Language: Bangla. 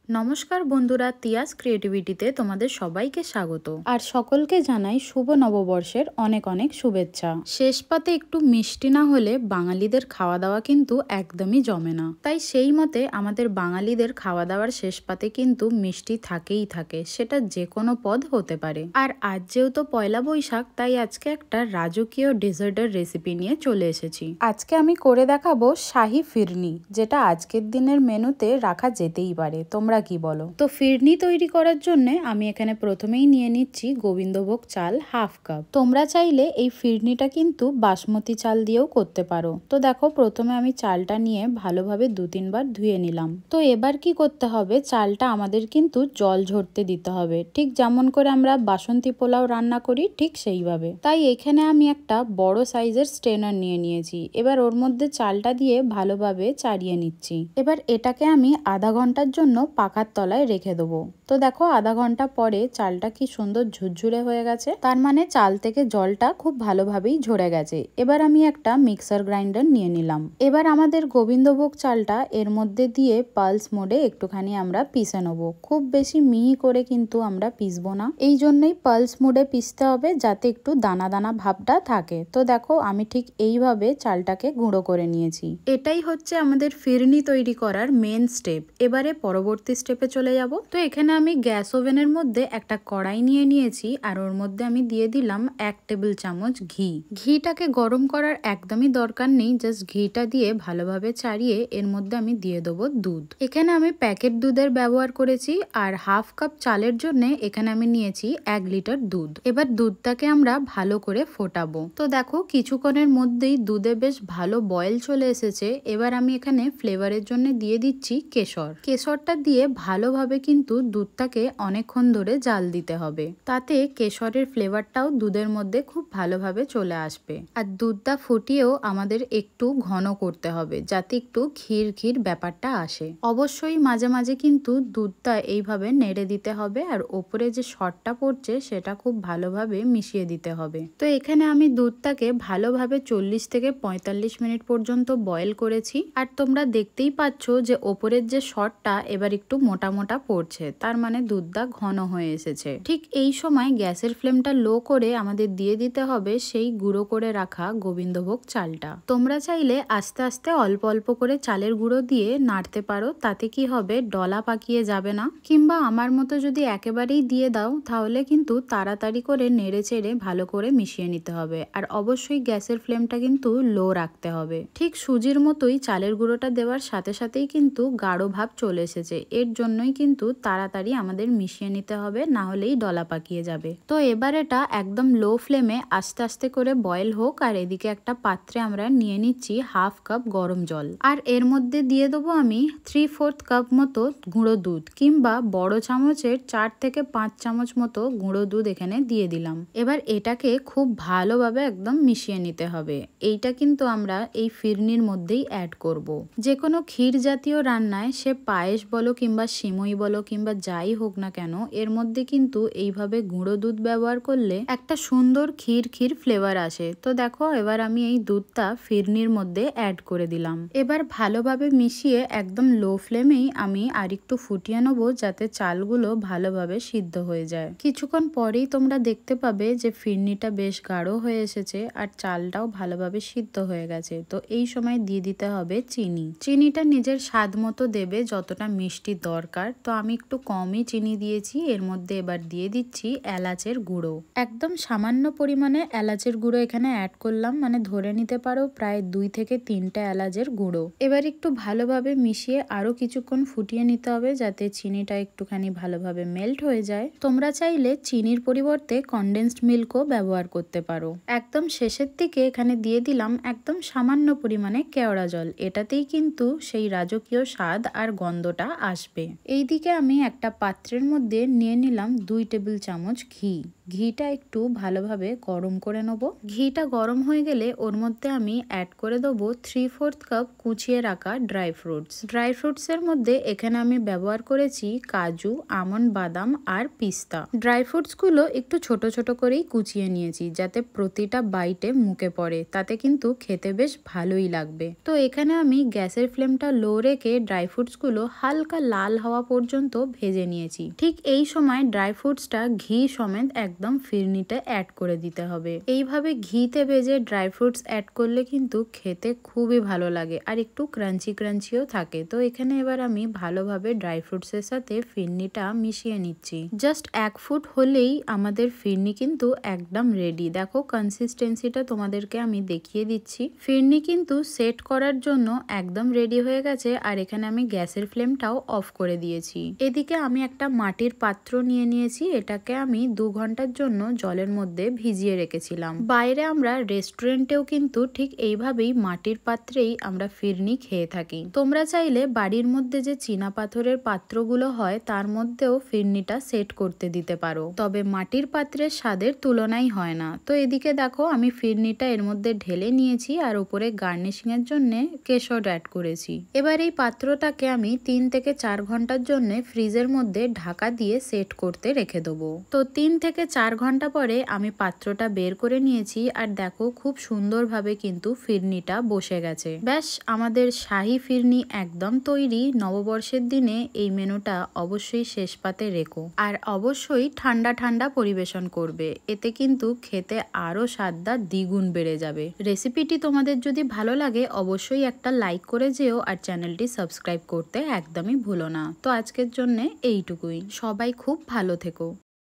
নমস্কার বন্ধুরা, তিয়াস ক্রিয়েটিভিটিতে তোমাদের সবাইকে স্বাগত আর সকলকে জানাই শুভ নববর্ষের অনেক অনেক শুভেচ্ছা। শেষ পাতে একটু মিষ্টি না হলে বাঙালিদের খাওয়া দাওয়া কিন্তু একদমই জমে না। তাই সেই মতে আমাদের বাঙালিদের খাওয়া দাওয়ার শেষ পাতে কিন্তু মিষ্টি থাকেই থাকে, সেটা যে কোনো পদ হতে পারে। আর আজ যেহেতু পয়লা বৈশাখ, তাই আজকে একটা রাজকীয় ডেজার্টের রেসিপি নিয়ে চলে এসেছি। আজকে আমি করে দেখাবো শাহী ফিরনি, যেটা আজকের দিনের মেনুতে রাখা যেতেই পারে। তোমরা কি বলো? তো ফিরনি তৈরি করার জন্য আমি এখানে প্রথমেই নিয়ে নিচ্ছি গোবিন্দভোগ চাল হাফ কাপ। তোমরা চাইলে এই ফিরনিটা কিন্তু বাসমতি চাল দিয়েও করতে পারো। তো দেখো, প্রথমে আমি চালটা নিয়ে ভালোভাবে 2-3 বার ধুয়ে নিলাম। তো এবার কি করতে হবে, চালটা আমাদের কিন্তু জল ঝরতে দিতে হবে, ঠিক যেমন করে আমরা বাসন্তী পোলাও রান্না করি ঠিক সেইভাবে। তাই এখানে আমি একটা বড় সাইজের স্ট্রেনার নিয়ে নিয়েছি। এবার ওর মধ্যে চালটা দিয়ে ভালোভাবে চাড়িয়ে নিচ্ছি। এবার এটাকে আমি আধা ঘন্টার জন্য পাখার তলায় রেখে দেবো। তো দেখো, আধা ঘন্টা পরে চালটা কি সুন্দর ঝুরঝুরে হয়ে গেছে, তার মানে চাল থেকে জলটা খুব ভালোভাবেই ঝরে গেছে। এবার আমি একটা মিক্সার গ্রাইন্ডার নিয়ে নিলাম। এবার আমাদের গোবিন্দভোগ চালটা এর মধ্যে দিয়ে পালস মোডে একটুখানি আমরা পিষে নেবো। খুব বেশি মিহি করে কিন্তু আমরা পিসবো না, এই জন্যই পালস মোডে পিষতে হবে, যাতে একটু দানা দানা ভাবটা থাকে। তো দেখো, আমি ঠিক এইভাবে চালটাকে গুঁড়ো করে নিয়েছি। এটাই হচ্ছে আমাদের ফিরনি তৈরি করার মেন স্টেপ। এবারে পরবর্তী স্টেপে চলে যাব। তো এখানে আমি গ্যাস ওভেনের মধ্যে একটা কড়াই নিয়ে নিয়েছি, আর ওর মধ্যে আমি দিয়ে দিলাম 1 টেবিল চামচ ঘি। ঘিটাকে গরম করার একদমই দরকার নেই, জাস্ট ঘিটা দিয়ে ভালোভাবে চাড়িয়ে এর মধ্যে আমি দিয়ে দেবো দুধ। এখানে আমি প্যাকেট দুধের ব্যবহার করেছি, আর হাফ কাপ চালের জন্য এখানে আমি নিয়েছি 1 লিটার দুধ। এবার দুধটাকে আমরা ভালো করে ফোটাবো। তো দেখো, কিছুক্ষণের মধ্যেই দুধে বেশ ভালো বয়েল চলে এসেছে। এবার আমি এখানে ফ্লেভারের জন্য দিয়ে দিচ্ছি কেশর। কেশরটা দিয়ে ভালোভাবে কিন্তু দুধটাকে অনেকক্ষণ ধরে জাল দিতে হবে, তাতে কেশরের ফ্লেভারটাও দুধের মধ্যে খুব ভালোভাবে চলে আসবে। আর দুধটা ফুটিয়েও আমাদের একটু ঘন করতে হবে, যাতে একটু ক্ষীর ক্ষীর ব্যাপারটা আসে। অবশ্যই মাঝে মাঝে কিন্তু দুধটা এইভাবে নেড়ে দিতে হবে, আর ওপরে যে সরটা পড়ছে সেটা খুব ভালোভাবে মিশিয়ে দিতে হবে। তো এখানে আমি দুধটাকে ভালোভাবে 40 থেকে 45 মিনিট পর্যন্ত বয়েল করেছি। আর তোমরা দেখতেই পাচ্ছ যে ওপরের যে সরটা এবার একটু মোটা মোটা পড়ছে, তার মানে দুধটা ঘন হয়ে এসেছে। ঠিক এই সময় গ্যাসের ফ্লেমটা লো করে আমাদের দিয়ে দিতে হবে সেই গুঁড়ো করে রাখা গোবিন্দভোগ চালটা। তোমরা চাইলে আস্তে আস্তে অল্প অল্প করে চালের গুঁড়ো দিয়ে নাড়তে পারো, তাতে কি হবে, ডলা পাকিয়ে যাবে না। কিংবা আমার মতো যদি একেবারেই দিয়ে দাও, তাহলে কিন্তু তাড়াতাড়ি করে নেড়ে চেড়ে ভালো করে মিশিয়ে নিতে হবে। আর অবশ্যই গ্যাসের ফ্লেমটা কিন্তু লো রাখতে হবে। ঠিক সুজির মতোই চালের গুঁড়োটা দেওয়ার সাথে সাথেই কিন্তু গাঢ় ভাব চলে এসেছে। এর জন্যই কিন্তু তাড়াতাড়ি আমাদের মিশিয়ে নিতে হবে, না হলেই ডলা পাকিয়ে যাবে। তো এবার এটা একদম লো ফ্লেমে আস্তে আস্তে করে বয়েল হোক। আর এদিকে একটা পাত্রে আমরা নিয়ে নিচ্ছি হাফ কাপ গরম জল, আর এর মধ্যে দিয়ে দেবো আমি 3/4 কাপ মতো গুঁড়ো দুধ, কিংবা বড় চামচের 4 থেকে 5 চামচ মতো গুঁড়ো দুধ এখানে দিয়ে দিলাম। এবার এটাকে খুব ভালোভাবে একদম মিশিয়ে নিতে হবে। এইটা কিন্তু আমরা এই ফিরনির মধ্যেই অ্যাড করব। যে কোনো ক্ষীর জাতীয় রান্নায়, সে পায়েস বলো কিংবা সিমই বলো কিংবা যাই হোক না কেন, এর মধ্যে কিন্তু এইভাবে গুঁড়ো দুধ ব্যবহার করলে একটা সুন্দর ক্ষীর ক্ষীর ফ্লেভার আসে। তো দেখো, এবার আমি এই দুধটা ফিরনির মধ্যে অ্যাড করে দিলাম। এবার ভালোভাবে মিশিয়ে একদম লো ফ্লেমেই আমি আরেকটু ফুটিয়ে নেবো, যাতে চালগুলো ভালোভাবে সিদ্ধ হয়ে যায়। কিছুক্ষণ পরেই তোমরা দেখতে পাবে যে ফিরনিটা বেশ গাঢ় হয়ে এসেছে, আর চালটাও ভালোভাবে সিদ্ধ হয়ে গেছে। তো এই সময় দিয়ে দিতে হবে চিনি। চিনিটা নিজের স্বাদ মতো দেবে, যতটা মিষ্টি দরকার। তো আমি একটু কমই চিনি দিয়েছি। এর মধ্যে এবার দিয়ে দিচ্ছি এলাচের গুঁড়ো। একদম সামান্য পরিমাণে এলাচের গুঁড়ো এখানে অ্যাড করলাম, মানে ধরে নিতে পারো প্রায় 2 থেকে 3টা এলাচের গুঁড়ো। এবার একটু ভালোভাবে মিশিয়ে আরো কিছুক্ষণ ফুটিয়ে নিতে হবে, যাতে চিনিটা একটুখানি ভালোভাবে মেল্ট হয়ে যায়। তোমরা চাইলে চিনির পরিবর্তে কনডেন্সড মিল্কও ব্যবহার করতে পারো। একদম শেষের দিকে এখানে দিয়ে দিলাম একদম সামান্য পরিমাণে কেওড়া জল। এটাতেই কিন্তু সেই রাজকীয় স্বাদ আর গন্ধটা আসবে। এইদিকে আমি একটা পাত্রের মধ্যে নিয়ে নিলাম 2 টেবিল চামচ ঘি। ঘিটা একটু ভালোভাবে গরম করে নেব। ঘিটা গরম হয়ে গেলে ওর মধ্যে আমি অ্যাড করে দেবো 3/4 কাপ কুচিয়ে রাখা ড্রাই ফ্রুটস। ড্রাই ফ্রুটসের মধ্যে এখানে আমি ব্যবহার করেছি কাজু, আমন্ড, বাদাম আর পিস্তা। ড্রাই ফ্রুটসগুলো একটু ছোট ছোট করেই কুচিয়ে নিয়েছি যাতে প্রতিটা বাইটে মুখে পড়ে, তাতে কিন্তু খেতে বেশ ভালোই লাগবে। তো এখানে আমি গ্যাসের ফ্লেমটা লো রেখে ড্রাই ফ্রুটসগুলো হালকা লাল হওয়া পর্যন্ত ভেজে নিয়েছি। ঠিক এই সময় ড্রাই ফ্রুটসটা ঘি সমেত একদম ফিরনিতে অ্যাড করে দিতে হবে। এইভাবে ঘিতে ভেজে ড্রাই ফ্রুটস অ্যাড করলে কিন্তু খেতে খুবই ভালো লাগে আর একটু ক্রাঞ্চি ক্রাঞ্চিও থাকে। তো এখানে এবার আমি ভালোভাবে ড্রাই ফ্রুটসের সাথে ফিরনিটা মিশিয়ে নিচ্ছি। জাস্ট 1 ফুট হলেই আমাদের ফিরনি কিন্তু একদম রেডি। দেখো কনসিস্টেন্সিটা তোমাদেরকে আমি দেখিয়ে দিচ্ছি। ফিরনি কিন্তু সেট করার জন্য একদম রেডি হয়ে গেছে আর এখানে আমি গ্যাসের ফ্লেমটাও অফ করে দিয়েছি। এদিকে আমি একটা মাটির পাত্র নিয়ে নিয়েছি, এটাকে আমি 2 ঘন্টার জন্য জলের মধ্যে ভিজিয়ে রেখেছিলাম। বাইরে আমরা রেস্টুরেন্টেও কিন্তু ঠিক এইভাবেই মাটির পাত্রেই আমরা ফিরনি খেয়ে থাকি। তোমরা চাইলে বাড়ির মধ্যে যে চীনা পাথরের পাত্রগুলো হয় তার মধ্যেও ফিরনিটা সেট করতে দিতে পারো, তবে মাটির পাত্রের স্বাদের তুলনাই হয় না। তো এদিকে দেখো আমি ফিরনিটা এর মধ্যে ঢেলে নিয়েছি আর উপরে গার্নিশিং এর জন্য কেশর অ্যাড করেছি। এবার এই পাত্রটাকে আমি 3 থেকে 4 ঘন্টার জন্য ফ্রিজের মধ্যে ঢাকা দিয়ে সেট করতে রেখে দেবো। তো 3 থেকে 4 ঘন্টা পরে আমি পাত্রটা বের করে নিয়েছি আর দেখো খুব সুন্দরভাবে কিন্তু ফিরনিটা বসে গেছে। ব্যাস আমাদের শাহী ফিরনি একদম তৈরি। নববর্ষের দিনে এই মেনুটা অবশ্যই শেষ পাতে রেখো আর অবশ্যই ঠান্ডা ঠান্ডা পরিবেশন করবে, এতে কিন্তু খেতে আরো স্বাদটা দ্বিগুণ বেড়ে যাবে। রেসিপিটি তোমাদের যদি ভালো লাগে অবশ্যই একটা লাইক করে যেও আর চ্যানেলটি সাবস্ক্রাইব করতে একদমই ভুলো না। তো আজকের জন্য এইটুকুই। সবাই খুব ভালো থেকো।